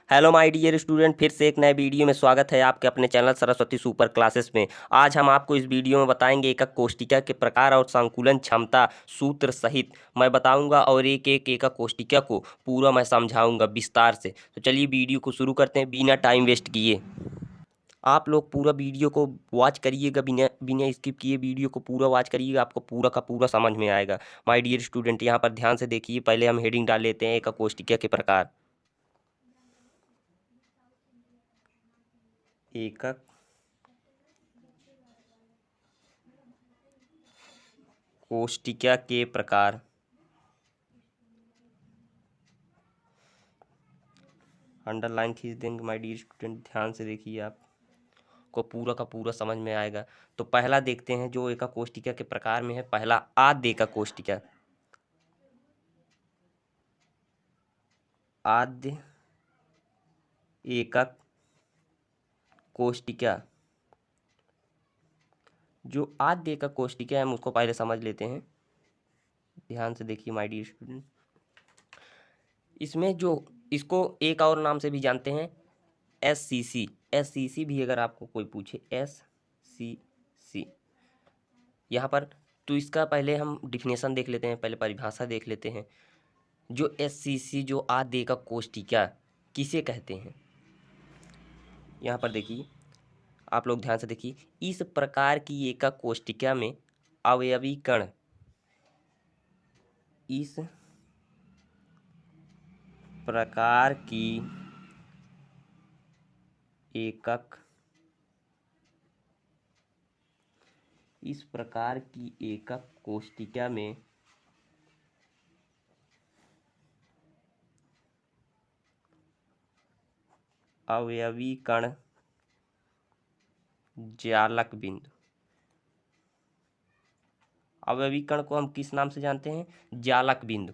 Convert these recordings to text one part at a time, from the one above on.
Hello my dear student, फिर से एक नए वीडियो में स्वागत है आपके अपने चैनल सरस्वती सुपर क्लासेस में। आज हम आपको इस वीडियो में बताएंगे एकक कोष्टिका के प्रकार और संकुलन क्षमता सूत्र सहित मैं बताऊंगा और एक एक एकक कोष्टिका को पूरा मैं समझाऊंगा विस्तार से। तो चलिए वीडियो को शुरू करते हैं बिना टाइम वेस्ट किए। आप लोग पूरा वीडियो को वॉच करिएगा, बिना बिना स्किप किए वीडियो को पूरा वॉच करिएगा, आपको पूरा का पूरा समझ में आएगा। माय डियर स्टूडेंट, यहाँ पर ध्यान से देखिए। पहले हम हेडिंग डाल लेते हैं एकक कोष्टिका के प्रकार। एकक कोष्टिका के प्रकार। अंडरलाइन खींच देंगे माय डियर स्टूडेंट, ध्यान से देखिए, आपको पूरा का पूरा समझ में आएगा। तो पहला देखते हैं जो एकक कोष्टिका के प्रकार में है। पहला आद्य एकक कोष्टिका। आद्य एकक कोष्टिका। जो आद्य एकक कोष्टिका है हम उसको पहले समझ लेते हैं। ध्यान से देखिए माय डियर स्टूडेंट, इसमें जो इसको एक और नाम से भी जानते हैं, SCC। SCC भी अगर आपको कोई पूछे, SCC यहाँ पर, तो इसका पहले हम डिफिनेशन देख लेते हैं, पहले परिभाषा देख लेते हैं। जो SCC जो आद्य एकक कोष्टिका किसे कहते हैं, यहाँ पर देखिए, आप लोग ध्यान से देखिए। इस प्रकार की एकक कोष्टिका में अवयवी कण, इस प्रकार की एकक, इस प्रकार की एकक कोष्टिका में अवयवी कण जालक बिंदु। अवयवी कण को हम किस नाम से जानते हैं? जालक बिंदु।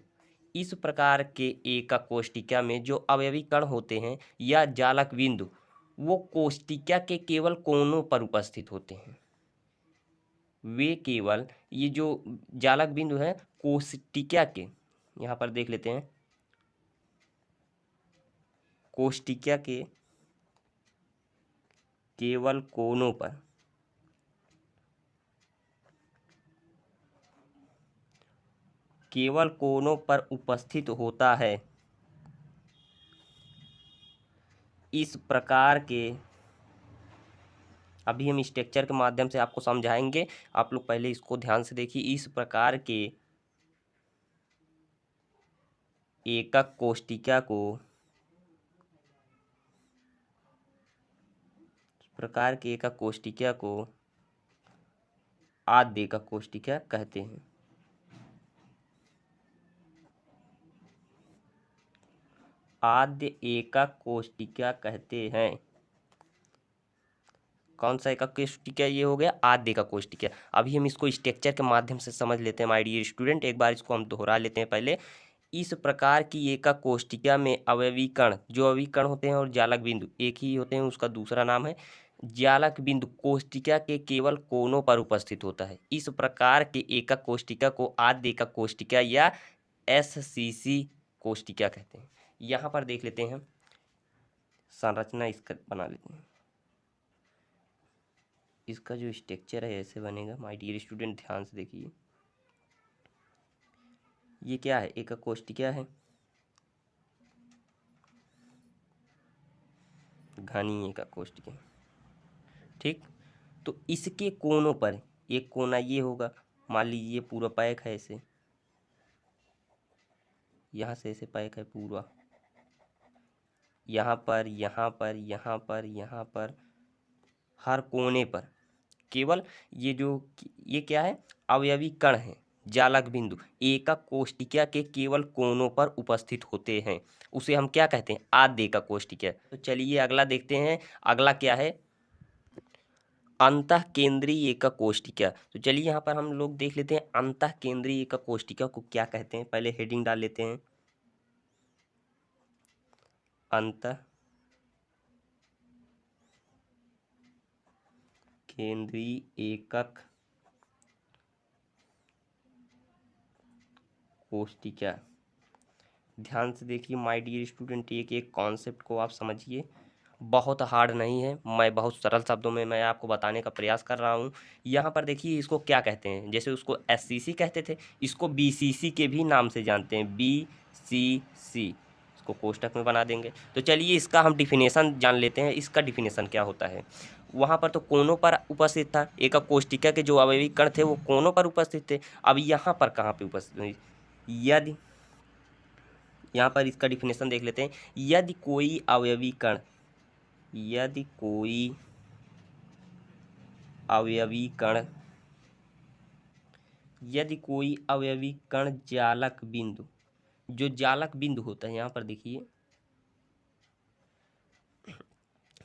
इस प्रकार के एकक कोष्टिका में जो अवयवी कण होते हैं या जालक बिंदु, वो कोष्टिका के केवल कोनों पर उपस्थित होते हैं। वे केवल, ये जो जालक बिंदु है कोष्टिका के, यहाँ पर देख लेते हैं, कोष्टिका के केवल कोनों पर, केवल कोनों पर उपस्थित होता है। इस प्रकार के, अभी हम स्ट्रक्चर के माध्यम से आपको समझाएंगे, आप लोग पहले इसको ध्यान से देखिए। इस प्रकार के एकक कोष्टिका को, इस प्रकार के एकक कोष्टिका को आद्य एकक कोष्टिका कहते हैं। आद्य एकक कोष्टिका कहते हैं। कौन सा एकक कोष्टिका ये हो गया? आद्य एकक कोष्टिका। अभी हम इसको स्ट्रक्चर के माध्यम से समझ लेते हैं माय डियर स्टूडेंट। एक बार इसको हम दोहरा लेते हैं पहले। इस प्रकार की एकक कोष्टिका में अवयवी कण, जो अवयवी कण होते हैं और जालक बिंदु एक ही होते हैं, उसका दूसरा नाम है जालक बिंदु, कोष्टिका के केवल कोनों पर उपस्थित होता है। इस प्रकार के एकक कोष्टिका को आद्य एकक कोष्टिका या SCC कोष्टिका कहते हैं। यहाँ पर देख लेते हैं, संरचना इसका बना लेते हैं। इसका जो स्ट्रक्चर है ऐसे बनेगा माय डियर स्टूडेंट, ध्यान से देखिए। ये क्या है? एकक कोष्टिका है, घनी एकक कोष्टिका, ठीक। तो इसके कोनों पर, एक कोना ये होगा, मान लीजिए ये पूरा पैक है, ऐसे यहाँ से ऐसे पैक है पूरा, यहाँ पर, यहाँ पर, यहाँ पर, यहाँ पर, हर कोने पर केवल ये जो, ये क्या है? अवयवी कण है, जालक बिंदु एकक कोष्टिका के केवल कोनों पर उपस्थित होते हैं। उसे हम क्या कहते हैं? आद्य एकक कोष्टिका। तो चलिए अगला देखते हैं। अगला क्या है? अंतः केंद्रीय एकक कोष्टिका। तो चलिए यहाँ पर हम लोग देख लेते हैं अंतः केंद्रीय एकक कोष्टिका को क्या कहते हैं। पहले हेडिंग डाल लेते हैं, अंतः केंद्रीय एकक कोष्टिका। ध्यान से देखिए माय डियर स्टूडेंट, एक एक कॉन्सेप्ट को आप समझिए, बहुत हार्ड नहीं है, मैं बहुत सरल शब्दों में मैं आपको बताने का प्रयास कर रहा हूँ। यहाँ पर देखिए इसको क्या कहते हैं, जैसे उसको एससीसी कहते थे, इसको बीसीसी के भी नाम से जानते हैं, बीसीसी, इसको कोष्टक में बना देंगे। तो चलिए इसका हम डिफिनेशन जान लेते हैं, इसका डिफिनेशन क्या होता है। वहाँ पर तो कोनों पर उपस्थित था, एक कोष्टिका के जो अवयवी कण थे वो कोनों पर उपस्थित थे। अब यहाँ पर कहाँ पे उपस्थित, यदि यहाँ पर इसका डिफिनेशन देख लेते हैं, यदि कोई अवयवी कण, यदि कोई अवयवी कण, यदि कोई अवयवी कण जालक बिंदु, जो जालक बिंदु होता है, यहाँ पर देखिए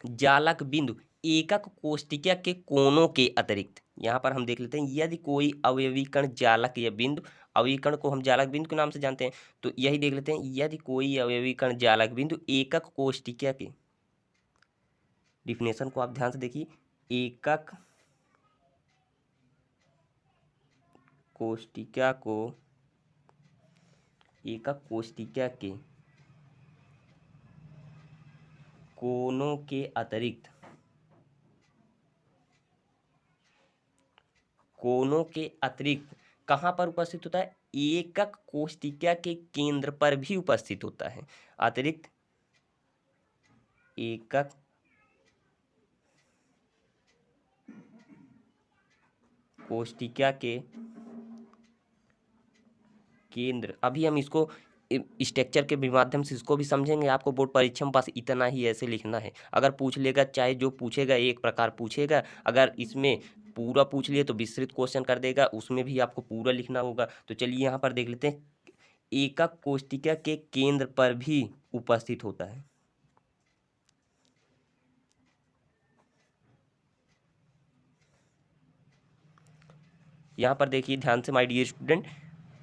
जालक बिंदु एकक कोष्टिका के कोनों के अतिरिक्त, यहाँ पर हम देख लेते हैं यदि कोई अवयवी कण जालक या बिंदु, अवयवी कण को हम जालक बिंदु के नाम से जानते हैं, तो यही देख लेते हैं यदि कोई अवयवी कण जालक बिंदु एकक कोष्टिका के, डिफिनेशन को आप ध्यान से देखिए, एकक कोष्टिका को, एकक कोष्टिका के कोनों के अतिरिक्त, कोनों के अतिरिक्त कहाँ पर उपस्थित होता है, एकक कोष्टिका के केंद्र पर भी उपस्थित होता है। अतिरिक्त एकक कोष्टिका के केंद्र, अभी हम इसको स्ट्रक्चर के भी माध्यम से इसको भी समझेंगे। आपको बोर्ड परीक्षा में बस इतना ही ऐसे लिखना है, अगर पूछ लेगा, चाहे जो पूछेगा एक प्रकार पूछेगा, अगर इसमें पूरा पूछ लिए तो विस्तृत क्वेश्चन कर देगा, उसमें भी आपको पूरा लिखना होगा। तो चलिए यहाँ पर देख लेते हैं, एकक कोष्टिका के केंद्र पर भी उपस्थित होता है। यहाँ पर देखिए ध्यान से माय डियर स्टूडेंट,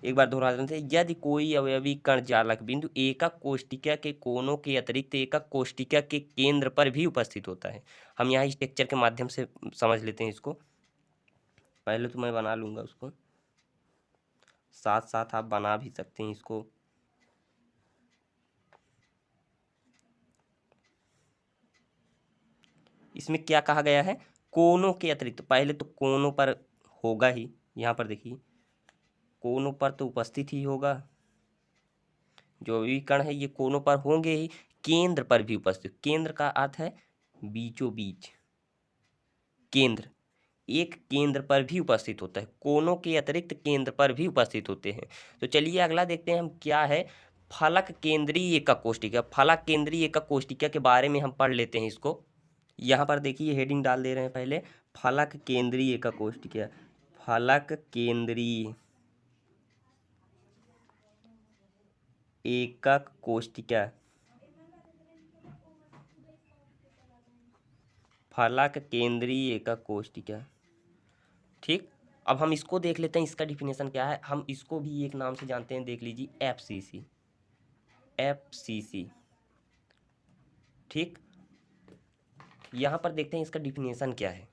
एक बार दोहरा देते हैं, यदि कोई अवयवी कण जालक बिंदु एकक कोष्टिका के कोनों के अतिरिक्त एकक कोष्टिका के केंद्र पर भी उपस्थित होता है। हम यहाँ स्ट्रक्चर के माध्यम से समझ लेते हैं इसको, पहले तो मैं बना लूंगा उसको, साथ साथ आप बना भी सकते हैं इसको। इसमें क्या कहा गया है, कोनों के अतिरिक्त, पहले तो कोनों पर होगा ही, यहाँ पर देखिए कोनों पर तो उपस्थित ही होगा, जो भी कण है ये कोनों पर होंगे ही, केंद्र पर भी उपस्थित, केंद्र का अर्थ है बीचों बीच, केंद्र, एक केंद्र पर भी उपस्थित होता है, कोनों के अतिरिक्त केंद्र पर भी उपस्थित होते हैं। तो चलिए अगला देखते हैं हम क्या है, फलक केंद्रीय एकक कोष्टिका, फलक केंद्रीय एकक कोष्टिका के बारे में हम पढ़ लेते हैं इसको। यहाँ पर देखिए हेडिंग डाल दे रहे हैं पहले, फलक केंद्रीय एकक कोष्टिका, फलक केंद्रीय एकक कोष्टिका, फलक केंद्रीय एकक कोष्टिका। ठीक, अब हम इसको देख लेते हैं, इसका डिफिनेशन क्या है, हम इसको भी एक नाम से जानते हैं, देख लीजिए एफसीसी, एफसीसी। ठीक, यहाँ पर देखते हैं इसका डिफिनेशन क्या है।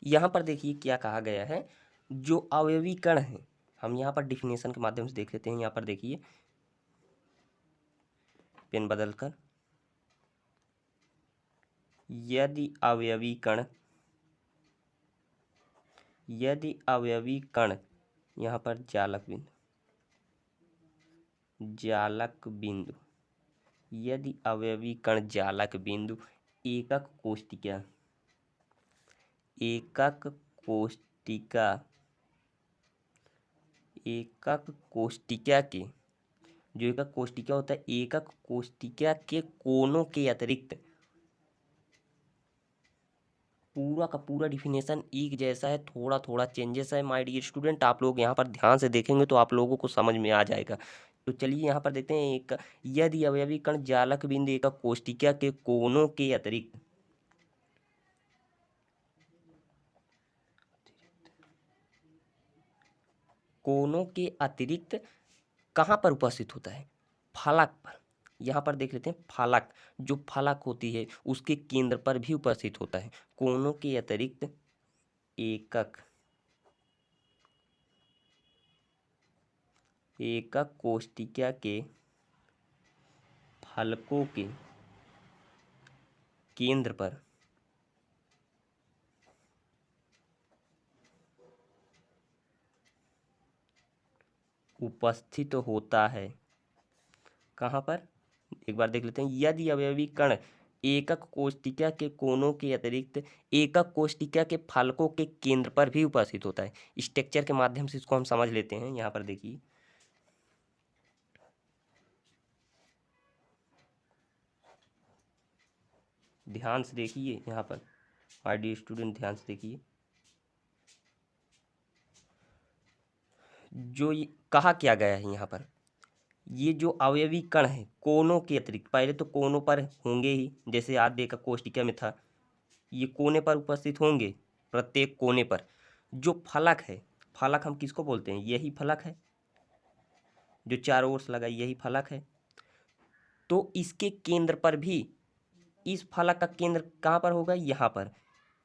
यहाँ पर देखिए क्या कहा गया है, जो अवयवी कण है, हम यहाँ पर डिफिनेशन के माध्यम से देख लेते हैं। यहाँ पर देखिए पेन बदल कर, यदि अवयवी कण, यदि अवयवी कण, यहाँ पर जालक बिंदु, जालक बिंदु, यदि अवयवी कण जालक बिंदु एकक कोष्टिका, एकक कोष्टिका, एकक कोष्टिका के, जो एकक कोष्टिका होता है, एकक कोष्टिका के कोनों के अतिरिक्त, पूरा का पूरा डिफिनेशन एक जैसा है, थोड़ा थोड़ा चेंजेस है माय डियर स्टूडेंट, आप लोग यहाँ पर ध्यान से देखेंगे तो आप लोगों को समझ में आ जाएगा। तो चलिए यहाँ पर देखते हैं, एक यदि अवयवी कण जालक बिंदु एकक कोष्टिका के कोनों के अतिरिक्त, कोनों के अतिरिक्त कहाँ पर उपस्थित होता है, फलक पर। यहाँ पर देख लेते हैं फलक, जो फलक होती है उसके केंद्र पर भी उपस्थित होता है, कोनों के अतिरिक्त एकक, एकक कोष्टिका के फलकों के केंद्र पर उपस्थित होता है। कहाँ पर, एक बार देख लेते हैं। यदि अवयवी कण एकक कोशिका के कोनों के अतिरिक्त एकक कोशिका के फलकों के केंद्र पर भी उपस्थित होता है। स्ट्रक्चर के माध्यम से इसको हम समझ लेते हैं। यहाँ पर देखिए, ध्यान से देखिए, यहाँ पर माय डियर स्टूडेंट ध्यान से देखिए। जो ये कहा क्या गया है यहाँ पर, ये जो अवयवी कण है कोनों के अतिरिक्त, पहले तो कोनों पर होंगे ही, जैसे आधे का कोशिका में था, ये कोने पर उपस्थित होंगे, प्रत्येक कोने पर। जो फलक है, फलक हम किसको बोलते हैं, यही फलक है जो चारों ओर से लगा, यही फलक है। तो इसके केंद्र पर भी, इस फलक का केंद्र कहाँ पर होगा, यहाँ पर।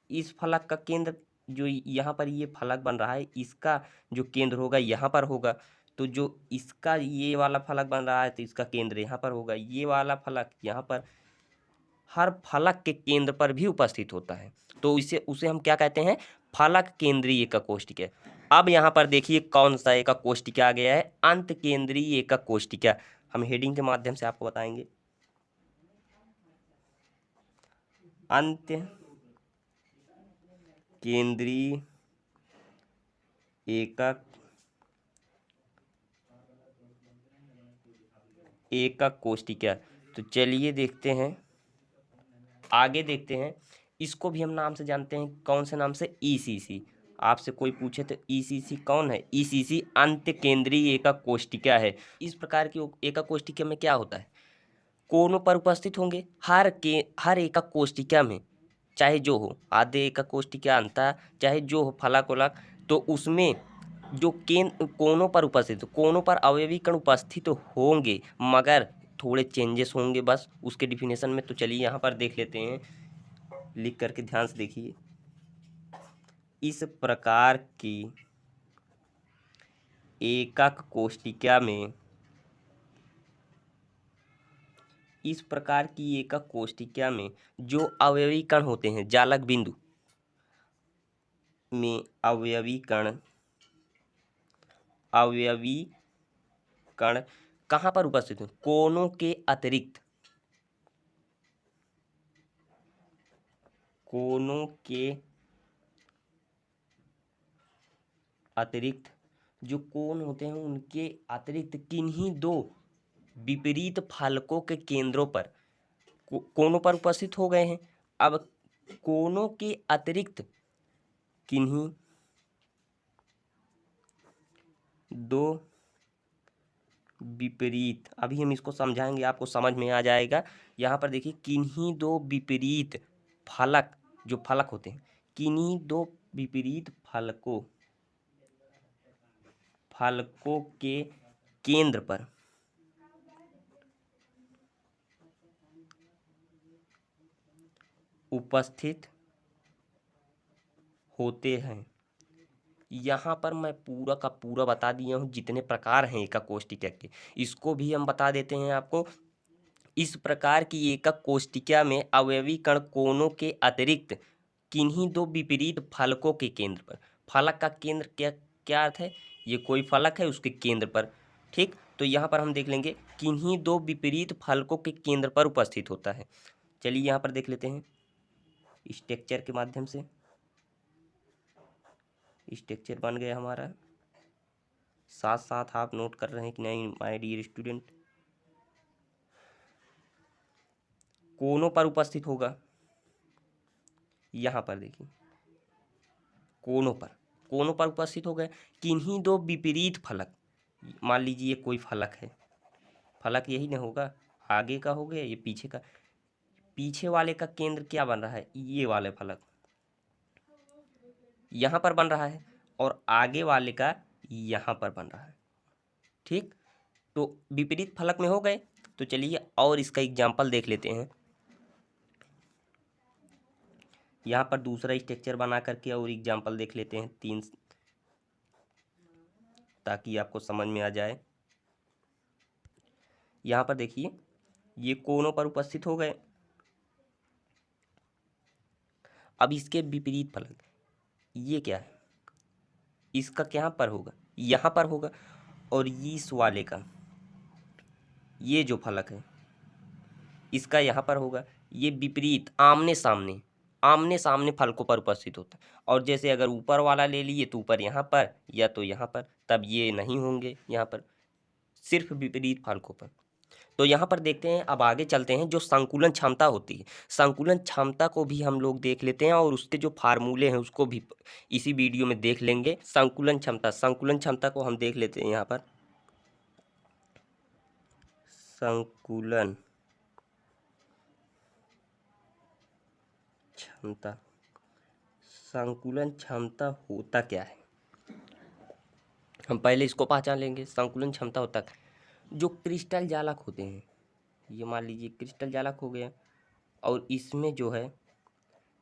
इस फलक का केंद्र जो यहाँ पर ये फलक बन रहा है, इसका जो केंद्र होगा यहाँ पर होगा। तो जो इसका ये वाला फलक बन रहा है, तो इसका केंद्र यहाँ पर होगा, ये वाला फलक यहाँ पर। हर फलक के केंद्र पर भी उपस्थित होता है, तो उसे हम क्या कहते हैं, फलक केंद्रीय एकक कोशिका। अब यहाँ पर देखिए कौन सा एकक कोशिका आ गया है, अंत केंद्रीय एकक कोशिका। हम हेडिंग के माध्यम से आपको बताएंगे। अंत केंद्रीय एकक कोशिका। तो चलिए देखते हैं, आगे देखते हैं। इसको भी हम नाम से जानते हैं, कौन से नाम से, ईसीसी। आपसे कोई पूछे तो ईसीसी कौन है, ईसीसी अंत केंद्रीय एकक कोशिका है। इस प्रकार की एकक कोशिका में क्या होता है, कोनों पर उपस्थित होंगे हर एकक कोशिका में, चाहे जो हो, आधे एकक कोशिका, अंता, चाहे जो हो, फलक उलक। तो उसमें जो कोनों पर उपस्थित, कोनों पर अवयवी कण उपस्थित होंगे, मगर थोड़े चेंजेस होंगे बस उसके डिफिनेशन में। तो चलिए यहाँ पर देख लेते हैं, लिख करके ध्यान से देखिए। इस प्रकार की एकक कोशिका में, इस प्रकार की एकक कोशिका में जो अवयवी कण होते हैं, जालक बिंदु में अवयवी कण कहाँ पर उपस्थित हैं, कोनों के अतिरिक्त, कोनों के अतिरिक्त जो कोण होते हैं उनके अतिरिक्त किन्हीं दो विपरीत फलकों के केंद्रों पर, कोनों पर उपस्थित हो गए हैं। अब कोनों के अतिरिक्त किन्हीं दो विपरीत, अभी हम इसको समझाएंगे, आपको समझ में आ जाएगा। यहाँ पर देखिए, किन्हीं दो विपरीत फलक, जो फलक होते हैं, किन्हीं दो विपरीत फलकों के केंद्र पर उपस्थित होते हैं। यहाँ पर मैं पूरा का पूरा बता दिया हूँ, जितने प्रकार हैं एकक कोशिका के, इसको भी हम बता देते हैं आपको। इस प्रकार की एकक कोशिका में अवयवी कण कोनों के अतिरिक्त किन्हीं दो विपरीत फलकों के केंद्र पर, फलक का केंद्र क्या क्या अर्थ है, ये कोई फलक है उसके केंद्र पर, ठीक। तो यहाँ पर हम देख लेंगे, किन्हीं दो विपरीत फलकों के केंद्र पर उपस्थित होता है। चलिए यहाँ पर देख लेते हैं स्ट्रक्चर के माध्यम से। स्ट्रक्चर बन गया हमारा, साथ साथ आप नोट कर रहे हैं कि नहीं माय डियर स्टूडेंट। कोनों पर उपस्थित होगा, यहाँ पर देखिए, कोनों पर उपस्थित हो गए किन्हीं दो विपरीत फलक। मान लीजिए ये कोई फलक है, फलक यही ना होगा, आगे का हो गया, ये पीछे का। पीछे वाले का केंद्र क्या बन रहा है, ये वाले फलक यहाँ पर बन रहा है, और आगे वाले का यहाँ पर बन रहा है, ठीक। तो विपरीत फलक में हो गए। तो चलिए और इसका एग्जाम्पल देख लेते हैं। यहाँ पर दूसरा स्ट्रक्चर बना करके और एग्जाम्पल देख लेते हैं 3, ताकि आपको समझ में आ जाए। यहाँ पर देखिए, ये कोनों पर उपस्थित हो गए। अब इसके विपरीत फलक, ये क्या है, इसका क्या पर होगा, यहाँ पर होगा, और इस वाले का ये जो फलक है इसका यहाँ पर होगा। ये विपरीत आमने सामने फलकों पर उपस्थित होता है। और जैसे अगर ऊपर वाला ले लिए तो ऊपर यहाँ पर या तो यहाँ पर, तब ये नहीं होंगे यहाँ पर, सिर्फ विपरीत फलकों पर। तो यहाँ पर देखते हैं, अब आगे चलते हैं। जो संकुलन क्षमता होती है, संकुलन क्षमता को भी हम लोग देख लेते हैं और उसके जो फार्मूले हैं उसको भी इसी वीडियो में देख लेंगे। संकुलन क्षमता को हम देख लेते हैं। यहाँ पर संकुलन क्षमता होता क्या है, हम पहले इसको पहचान लेंगे। संकुलन क्षमता होता क्या, जो क्रिस्टल जालक होते हैं, ये मान लीजिए क्रिस्टल जालक हो गया, और इसमें जो है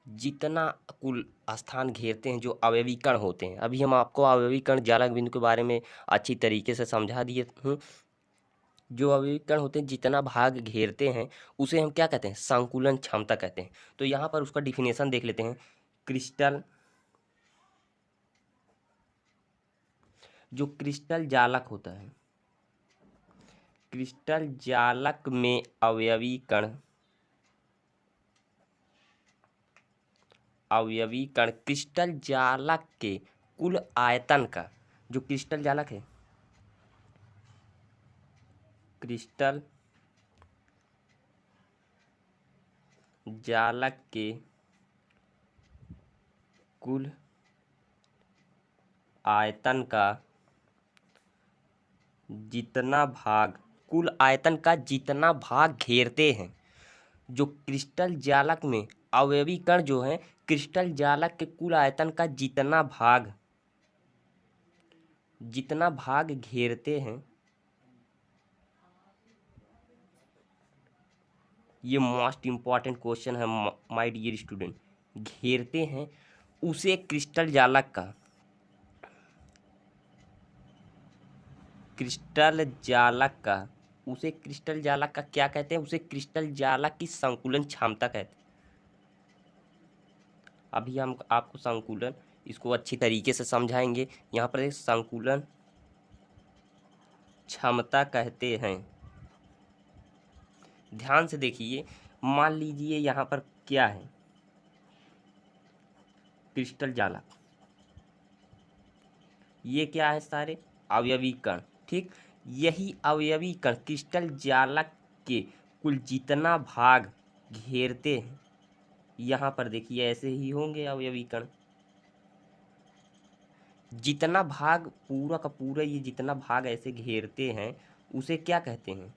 जितना कुल स्थान घेरते हैं जो अवयवी कण होते हैं, अभी हम आपको अवयवी कण जालक बिंदु के बारे में अच्छी तरीके से समझा दिए हूँ। जो अवयवी कण होते हैं जितना भाग घेरते हैं उसे हम क्या कहते हैं, संकुलन क्षमता कहते हैं। तो यहाँ पर उसका डिफिनेशन देख लेते हैं। जो क्रिस्टल जालक होता है, क्रिस्टल जालक में अवयवी कण क्रिस्टल जालक के कुल आयतन का, जो क्रिस्टल जालक है, क्रिस्टल जालक के कुल आयतन का जितना भाग, कुल आयतन का जितना भाग घेरते हैं, जो क्रिस्टल जालक में अवयवी कण जो हैं, क्रिस्टल जालक के कुल आयतन का जितना भाग घेरते हैं, ये मोस्ट इम्पॉर्टेंट क्वेश्चन है माय डियर स्टूडेंट, घेरते हैं उसे क्रिस्टल जालक का क्या कहते हैं, उसे क्रिस्टल जालक की संकुलन क्षमता कहते हैं। अभी हम आपको संकुलन इसको अच्छी तरीके से समझाएंगे। यहाँ पर एक संकुलन क्षमता कहते हैं, ध्यान से देखिए। मान लीजिए यहाँ पर क्या है, क्रिस्टल जालक, ये क्या है, सारे अवयवी कण, ठीक। यही अवयवी कण क्रिस्टल जालक के कुल जितना भाग घेरते हैं, यहाँ पर देखिए ऐसे ही होंगे अवयवी कण, जितना भाग पूरा का पूरा ये जितना भाग ऐसे घेरते हैं उसे क्या कहते हैं,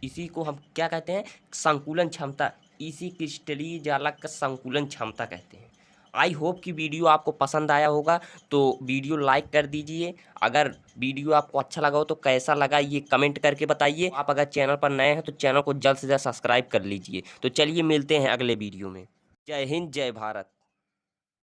इसी को हम क्या कहते हैं, संकुलन क्षमता। इसी क्रिस्टलीय जालक का संकुलन क्षमता कहते हैं। आई होप कि वीडियो आपको पसंद आया होगा, तो वीडियो लाइक कर दीजिए। अगर वीडियो आपको अच्छा लगा हो तो कैसा लगा ये कमेंट करके बताइए। आप अगर चैनल पर नए हैं तो चैनल को जल्द से जल्द सब्सक्राइब कर लीजिए। तो चलिए मिलते हैं अगले वीडियो में। जय हिंद, जय भारत।